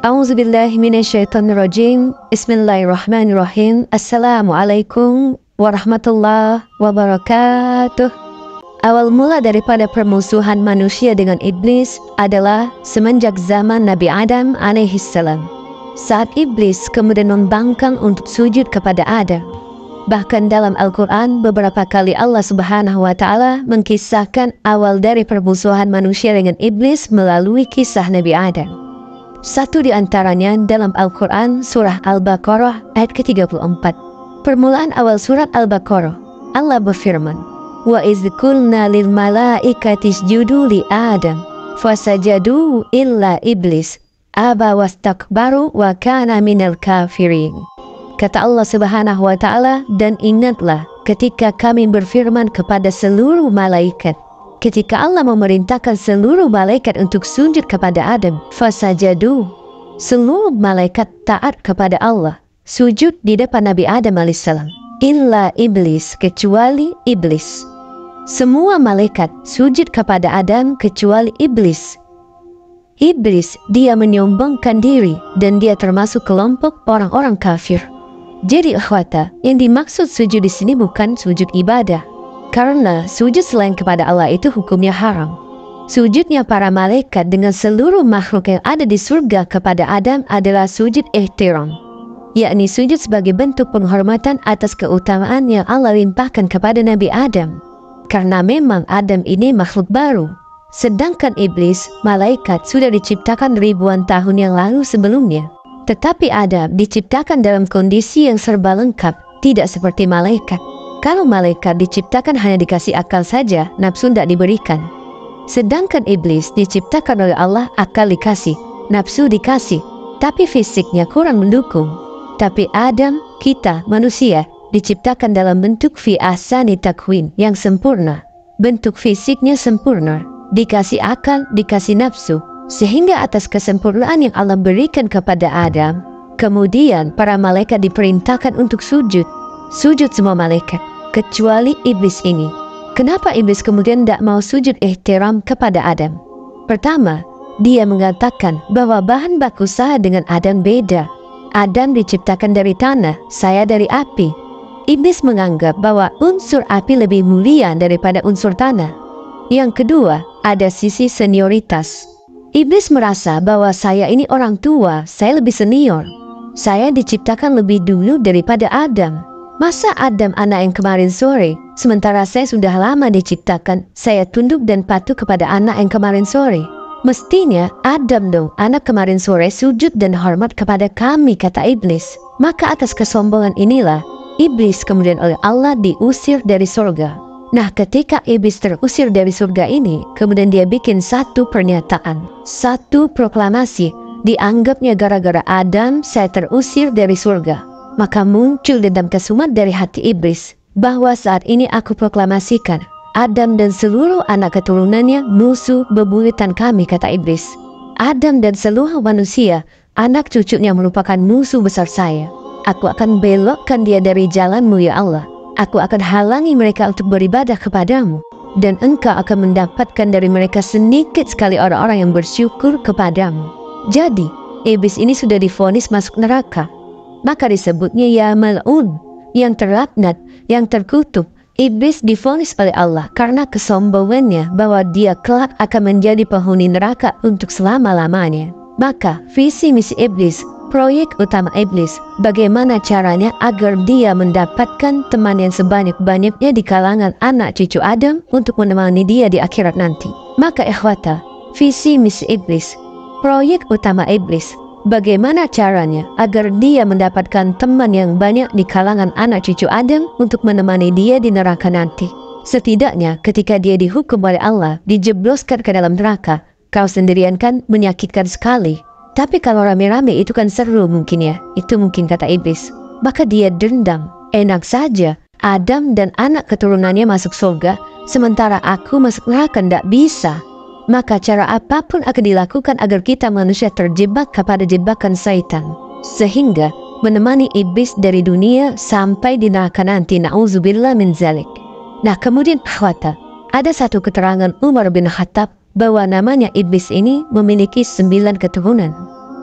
A'udzubillahi minasyaitonirrajim. Bismillahirrahmanirrahim. Assalamualaikum warahmatullahi wabarakatuh. Awal mula daripada permusuhan manusia dengan iblis adalah semenjak zaman Nabi Adam alaihissalam. Saat iblis kemudian membangkang untuk sujud kepada Adam. Bahkan dalam Al-Quran beberapa kali Allah Subhanahu wa Ta'ala mengkisahkan awal dari permusuhan manusia dengan iblis melalui kisah Nabi Adam. Satu di antaranya dalam Al-Quran surah Al-Baqarah ayat ke-34. Permulaan awal surat Al-Baqarah, Allah berfirman, "Wa idz qulna lil malaikati isjudu li Adam, fasajadu illa iblis, aba wastakbaru wa kana minal kafirin." Kata Allah Subhanahu wa Ta'ala, dan ingatlah ketika kami berfirman kepada seluruh malaikat. Ketika Allah memerintahkan seluruh malaikat untuk sujud kepada Adam, fasajadu, seluruh malaikat taat kepada Allah, sujud di depan Nabi Adam alaihissalam. Illa iblis, kecuali iblis. Semua malaikat sujud kepada Adam kecuali iblis. Iblis, dia menyombongkan diri dan dia termasuk kelompok orang-orang kafir. Jadi akhwata, yang dimaksud sujud di sini bukan sujud ibadah. Karena sujud selain kepada Allah itu hukumnya haram. Sujudnya para malaikat dengan seluruh makhluk yang ada di surga kepada Adam adalah sujud ihtiram, yakni sujud sebagai bentuk penghormatan atas keutamaan yang Allah limpahkan kepada Nabi Adam. Karena memang Adam ini makhluk baru, sedangkan iblis, malaikat sudah diciptakan ribuan tahun yang lalu sebelumnya. Tetapi Adam diciptakan dalam kondisi yang serba lengkap, tidak seperti malaikat. Kalau malaikat diciptakan hanya dikasih akal saja, nafsu tidak diberikan. Sedangkan iblis diciptakan oleh Allah, akal dikasih, nafsu dikasih, tapi fisiknya kurang mendukung. Tapi Adam, kita, manusia, diciptakan dalam bentuk fi ahsani takwin, yang sempurna. Bentuk fisiknya sempurna, dikasih akal, dikasih nafsu. Sehingga atas kesempurnaan yang Allah berikan kepada Adam, kemudian para malaikat diperintahkan untuk sujud. Sujud semua malaikat, kecuali iblis ini. Kenapa iblis kemudian tidak mau sujud ihtiram kepada Adam? Pertama, dia mengatakan bahwa bahan baku saya dengan Adam beda. Adam diciptakan dari tanah, saya dari api. Iblis menganggap bahwa unsur api lebih mulia daripada unsur tanah. Yang kedua, ada sisi senioritas. Iblis merasa bahwa saya ini orang tua, saya lebih senior. Saya diciptakan lebih dulu daripada Adam. Masa Adam anak yang kemarin sore, sementara saya sudah lama diciptakan, saya tunduk dan patuh kepada anak yang kemarin sore. Mestinya Adam dong, anak kemarin sore, sujud dan hormat kepada kami, kata iblis. Maka atas kesombongan inilah, iblis kemudian oleh Allah diusir dari surga. Nah, ketika iblis terusir dari surga ini, kemudian dia bikin satu pernyataan, satu proklamasi. Dianggapnya gara-gara Adam saya terusir dari surga. Maka muncul dendam kesumat dari hati iblis, bahwa saat ini aku proklamasikan, Adam dan seluruh anak keturunannya musuh bebuyutan kami, kata iblis. Adam dan seluruh manusia, anak cucunya merupakan musuh besar saya. Aku akan belokkan dia dari jalanmu ya Allah. Aku akan halangi mereka untuk beribadah kepadamu. Dan engkau akan mendapatkan dari mereka sedikit sekali orang-orang yang bersyukur kepadamu. Jadi, iblis ini sudah divonis masuk neraka. Maka disebutnya ya mal'un, yang terlaknat, yang terkutuk. Iblis divonis oleh Allah karena kesombongannya bahwa dia kelak akan menjadi penghuni neraka untuk selama-lamanya. Maka, visi misi iblis, proyek utama iblis, bagaimana caranya agar dia mendapatkan teman yang sebanyak-banyaknya di kalangan anak cucu Adam untuk menemani dia di akhirat nanti. Maka ikhwata, visi misi iblis, proyek utama iblis, bagaimana caranya agar dia mendapatkan teman yang banyak di kalangan anak cucu Adam untuk menemani dia di neraka nanti. Setidaknya ketika dia dihukum oleh Allah, dijebloskan ke dalam neraka, kau sendirian kan menyakitkan sekali. Tapi kalau rame-rame itu kan seru mungkin ya, itu mungkin kata iblis. Maka dia dendam, enak saja Adam dan anak keturunannya masuk surga, sementara aku masuk neraka, tidak bisa. Maka cara apapun akan dilakukan agar kita manusia terjebak kepada jebakan syaitan, sehingga menemani iblis dari dunia sampai di neraka nanti, na'udzubillah min zalik. Nah kemudian akhwata, ada satu keterangan Umar bin Khattab bahwa namanya iblis ini memiliki 9 keturunan.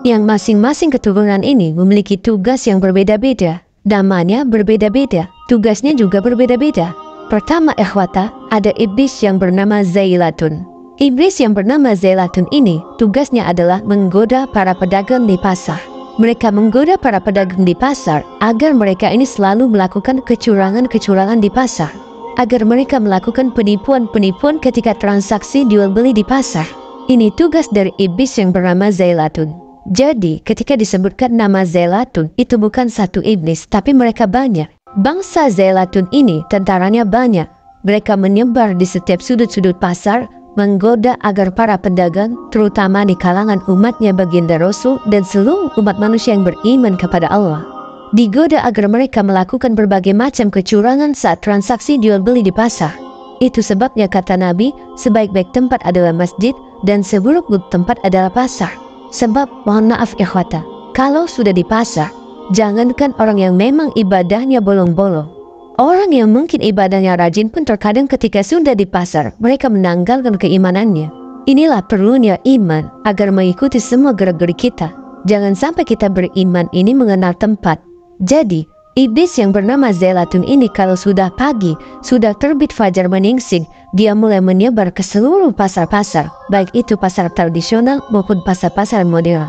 yang masing-masing keturunan ini memiliki tugas yang berbeda-beda. Namanya berbeda-beda, tugasnya juga berbeda-beda. Pertama ikhwata, ada iblis yang bernama Zailatun. Iblis yang bernama Zailatun ini tugasnya adalah menggoda para pedagang di pasar. Mereka menggoda para pedagang di pasar agar mereka ini selalu melakukan kecurangan-kecurangan di pasar. Agar mereka melakukan penipuan-penipuan ketika transaksi jual beli di pasar. Ini tugas dari iblis yang bernama Zailatun. Jadi, ketika disebutkan nama Zailatun, itu bukan satu iblis, tapi mereka banyak. Bangsa Zailatun ini, tentaranya banyak. Mereka menyebar di setiap sudut-sudut pasar, menggoda agar para pedagang, terutama di kalangan umatnya baginda Rasul dan seluruh umat manusia yang beriman kepada Allah, digoda agar mereka melakukan berbagai macam kecurangan saat transaksi jual beli di pasar. Itu sebabnya kata Nabi, sebaik-baik tempat adalah masjid, dan seburuk-buruk tempat adalah pasar. Sebab, mohon maaf ikhwata, kalau sudah di pasar, jangankan orang yang memang ibadahnya bolong-bolong. Orang yang mungkin ibadahnya rajin pun terkadang ketika sudah di pasar, mereka menanggalkan keimanannya. Inilah perlunya iman, agar mengikuti semua gerak-gerik kita. Jangan sampai kita beriman ini mengenal tempat. Jadi, iblis yang bernama Zailatun ini kalau sudah pagi, sudah terbit fajar menyingsing, dia mulai menyebar ke seluruh pasar-pasar, baik itu pasar tradisional maupun pasar-pasar modern.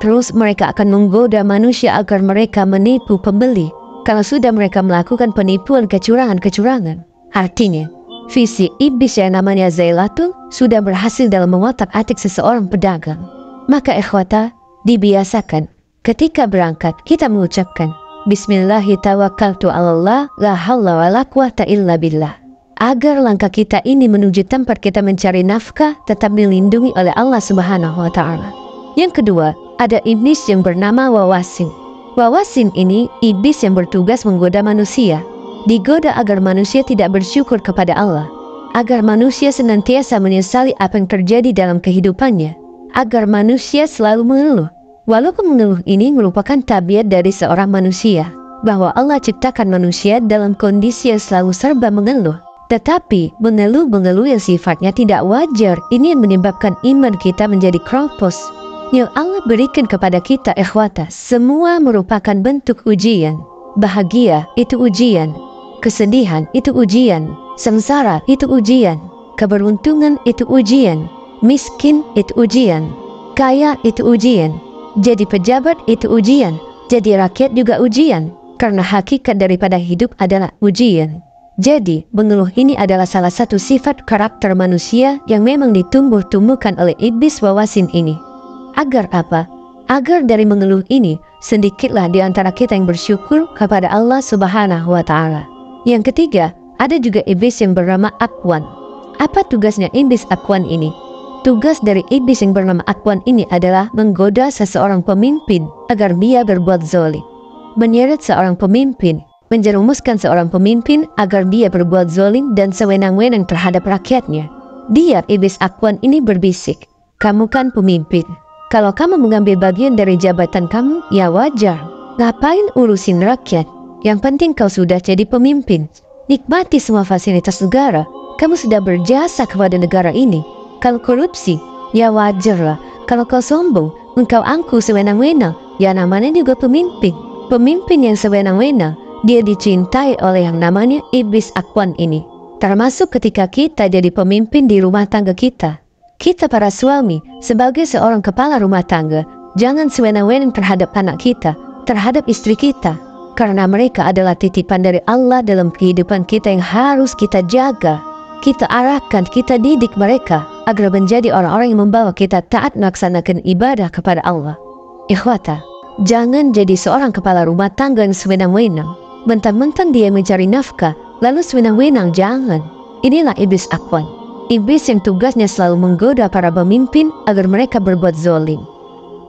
Terus mereka akan menggoda manusia agar mereka menipu pembeli. Kalau sudah mereka melakukan penipuan kecurangan-kecurangan, artinya visi iblis yang namanya Zailatun sudah berhasil dalam mengotak-atik seseorang pedagang. Maka ikhwata, dibiasakan ketika berangkat kita mengucapkan Bismillahirrahmanirrahim, la haula wa la quwata illa billah. Agar langkah kita ini menuju tempat kita mencari nafkah tetap dilindungi oleh Allah Subhanahu wa Ta'ala. Yang kedua, ada iblis yang bernama Wawasin. Wawasin ini iblis yang bertugas menggoda manusia. Digoda agar manusia tidak bersyukur kepada Allah, agar manusia senantiasa menyesali apa yang terjadi dalam kehidupannya, agar manusia selalu mengeluh. Walaupun mengeluh ini merupakan tabiat dari seorang manusia, bahwa Allah ciptakan manusia dalam kondisi yang selalu serba mengeluh. Tetapi mengeluh-mengeluh yang sifatnya tidak wajar ini yang menyebabkan iman kita menjadi kropos. Yang Allah berikan kepada kita ikhwata, semua merupakan bentuk ujian. Bahagia itu ujian, kesedihan itu ujian, sengsara itu ujian, keberuntungan itu ujian, miskin itu ujian, kaya itu ujian, jadi pejabat itu ujian, jadi rakyat juga ujian, karena hakikat daripada hidup adalah ujian. Jadi, mengeluh ini adalah salah satu sifat karakter manusia yang memang ditumbuh-tumbuhkan oleh iblis Wawasin ini. Agar apa? Agar dari mengeluh ini, sedikitlah di antara kita yang bersyukur kepada Allah Subhanahu wa Ta'ala. Yang ketiga, ada juga iblis yang bernama Akwan. Apa tugasnya iblis Akwan ini? Tugas dari iblis yang bernama Akwan ini adalah menggoda seseorang pemimpin agar dia berbuat zalim. Menyeret seorang pemimpin, menjerumuskan seorang pemimpin agar dia berbuat zalim dan sewenang-wenang terhadap rakyatnya. Dia, iblis Akwan ini berbisik, kamu kan pemimpin. Kalau kamu mengambil bagian dari jabatan kamu, ya wajar. Ngapain urusin rakyat? Yang penting kau sudah jadi pemimpin. Nikmati semua fasilitas negara. Kamu sudah berjasa kepada negara ini. Kalau korupsi, ya wajarlah. Kalau kau sombong, engkau angkuh sewenang-wenang, ya namanya juga pemimpin. Pemimpin yang sewenang-wenang, dia dicintai oleh yang namanya iblis Akwan ini. Termasuk ketika kita jadi pemimpin di rumah tangga kita. Kita para suami, sebagai seorang kepala rumah tangga, jangan sewenang-wenang terhadap anak kita, terhadap istri kita. Karena mereka adalah titipan dari Allah dalam kehidupan kita yang harus kita jaga. Kita arahkan, kita didik mereka, agar menjadi orang-orang yang membawa kita taat melaksanakan ibadah kepada Allah. Ikhwata, jangan jadi seorang kepala rumah tangga yang sewenang-wenang. Mentang-mentang dia mencari nafkah, lalu sewenang-wenang, jangan. Inilah iblis Akwan. Iblis yang tugasnya selalu menggoda para pemimpin agar mereka berbuat zalim.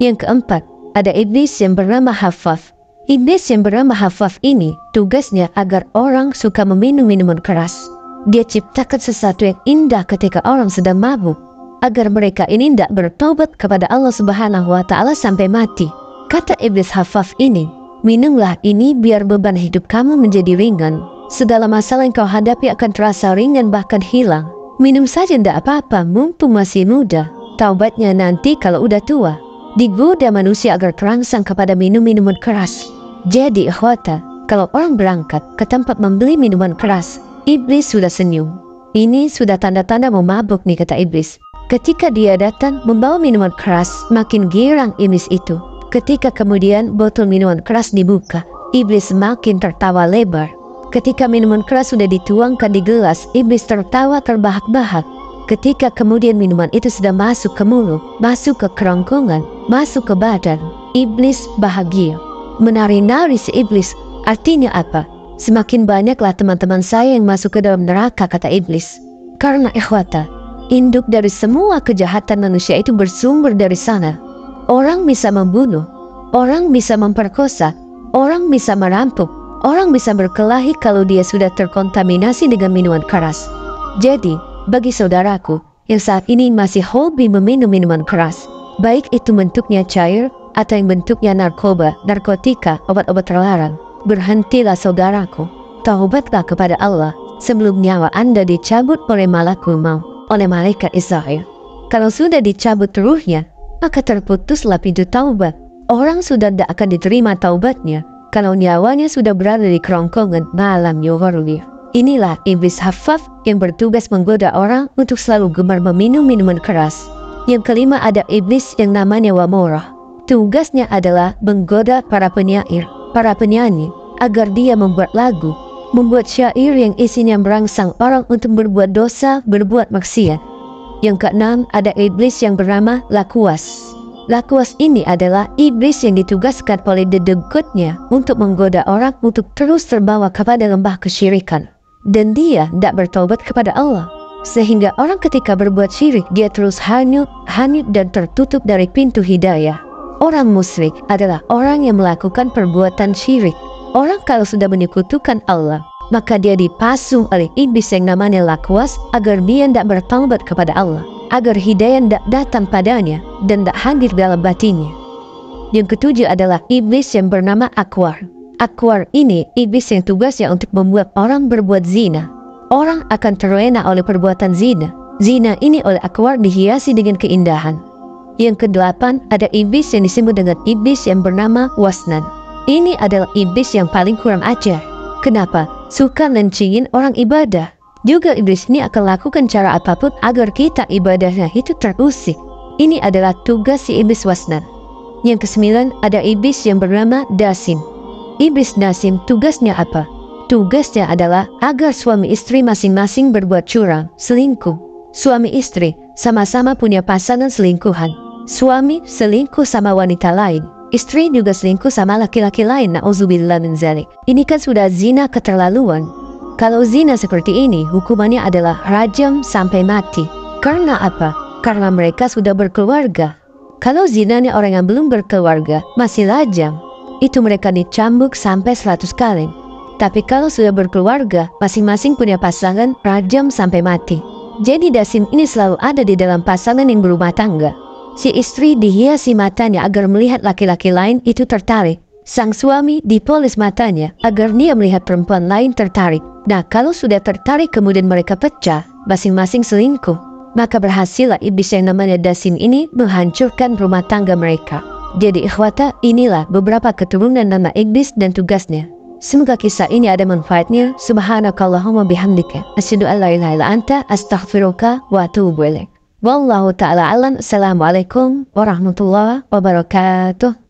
Yang keempat, ada iblis yang bernama Hafaf. Iblis yang bernama Hafaf ini tugasnya agar orang suka meminum minuman keras. Dia ciptakan sesuatu yang indah ketika orang sedang mabuk, agar mereka ini tidak bertobat kepada Allah Subhanahu wa Ta'ala sampai mati. Kata iblis Hafaf ini, minumlah ini biar beban hidup kamu menjadi ringan. Segala masalah yang kau hadapi akan terasa ringan bahkan hilang. Minum saja ndak apa-apa mumpung masih muda. Taubatnya nanti kalau udah tua. digoda manusia agar terangsang kepada minum-minuman keras. Jadi ikhwata, kalau orang berangkat ke tempat membeli minuman keras, iblis sudah senyum. Ini sudah tanda-tanda mau mabuk nih, kata iblis. Ketika dia datang membawa minuman keras, makin girang iblis itu. Ketika kemudian botol minuman keras dibuka, iblis makin tertawa lebar. Ketika minuman keras sudah dituangkan di gelas, iblis tertawa terbahak-bahak. Ketika kemudian minuman itu sudah masuk ke mulut, masuk ke kerongkongan, masuk ke badan, iblis bahagia. Menari-nari si iblis, artinya apa? Semakin banyaklah teman-teman saya yang masuk ke dalam neraka, kata iblis. Karena ikhwata, induk dari semua kejahatan manusia itu bersumber dari sana. Orang bisa membunuh, orang bisa memperkosa, orang bisa merampok, orang bisa berkelahi kalau dia sudah terkontaminasi dengan minuman keras. Jadi, bagi saudaraku yang saat ini masih hobi meminum minuman keras, baik itu bentuknya cair atau yang bentuknya narkoba, narkotika, obat-obat terlarang, berhentilah saudaraku, taubatlah kepada Allah sebelum nyawa Anda dicabut oleh malakul maut, oleh malaikat Israel. Kalau sudah dicabut ruhnya, maka terputuslah pintu taubat. Orang sudah tidak akan diterima taubatnya kalau nyawanya sudah berada di kerongkongan malam yughurli. Inilah iblis hafaf yang bertugas menggoda orang untuk selalu gemar meminum minuman keras. Yang kelima ada iblis yang namanya Wamorah. Tugasnya adalah menggoda para penyair, para penyanyi, agar dia membuat lagu, membuat syair yang isinya merangsang orang untuk berbuat dosa, berbuat maksiat. Yang keenam ada iblis yang bernama Lakwas. Lakwas ini adalah iblis yang ditugaskan oleh dedengkutnya untuk menggoda orang untuk terus terbawa kepada lembah kesyirikan. Dan dia tidak bertobat kepada Allah. Sehingga orang ketika berbuat syirik, dia terus hanyut dan tertutup dari pintu hidayah. Orang musyrik adalah orang yang melakukan perbuatan syirik. Orang kalau sudah menyekutukan Allah, maka dia dipasung oleh iblis yang namanya Lakwas agar dia tidak bertaubat kepada Allah, agar hidayah tidak datang padanya dan tidak hadir dalam batinnya. Yang ketujuh adalah iblis yang bernama Akwar. Akwar ini iblis yang tugasnya untuk membuat orang berbuat zina. Orang akan terlena oleh perbuatan zina. Zina ini oleh Akwar dihiasi dengan keindahan. Yang kedelapan ada iblis yang disebut dengan iblis yang bernama Wasnan. Ini adalah iblis yang paling kurang ajar. Kenapa? Suka lencingin orang ibadah. Juga iblis ini akan lakukan cara apapun agar kita ibadahnya itu terusik. Ini adalah tugas si iblis Wasnan. Yang kesembilan ada iblis yang bernama Dasim. Iblis Dasim tugasnya apa? Tugasnya adalah agar suami istri masing-masing berbuat curang, selingkuh. Suami istri sama-sama punya pasangan selingkuhan. Suami selingkuh sama wanita lain, istri juga selingkuh sama laki-laki lain, na'udzubillah min dzalik. Ini kan sudah zina keterlaluan. Kalau zina seperti ini, hukumannya adalah rajam sampai mati. Karena apa? Karena mereka sudah berkeluarga. Kalau zinanya orang yang belum berkeluarga, masih rajam. Itu mereka dicambuk sampai 100 kali. Tapi kalau sudah berkeluarga, masing-masing punya pasangan, rajam sampai mati. Jadi Dasim ini selalu ada di dalam pasangan yang berumah tangga. Si istri dihiasi matanya agar melihat laki-laki lain itu tertarik. Sang suami dipoles matanya agar dia melihat perempuan lain tertarik. Nah, kalau sudah tertarik kemudian mereka pecah, masing-masing selingkuh, maka berhasillah iblis yang namanya Dasim ini menghancurkan rumah tangga mereka. Jadi ikhwata, inilah beberapa keturunan nama iblis dan tugasnya. Semoga kisah ini ada manfaatnya. Subhanakallahumma bihamdika, asyhadu an la ilaha illa anta, astaghfiruka wa atubu ilaik. Wallahu ta'ala alam. Assalamualaikum warahmatullahi wabarakatuh.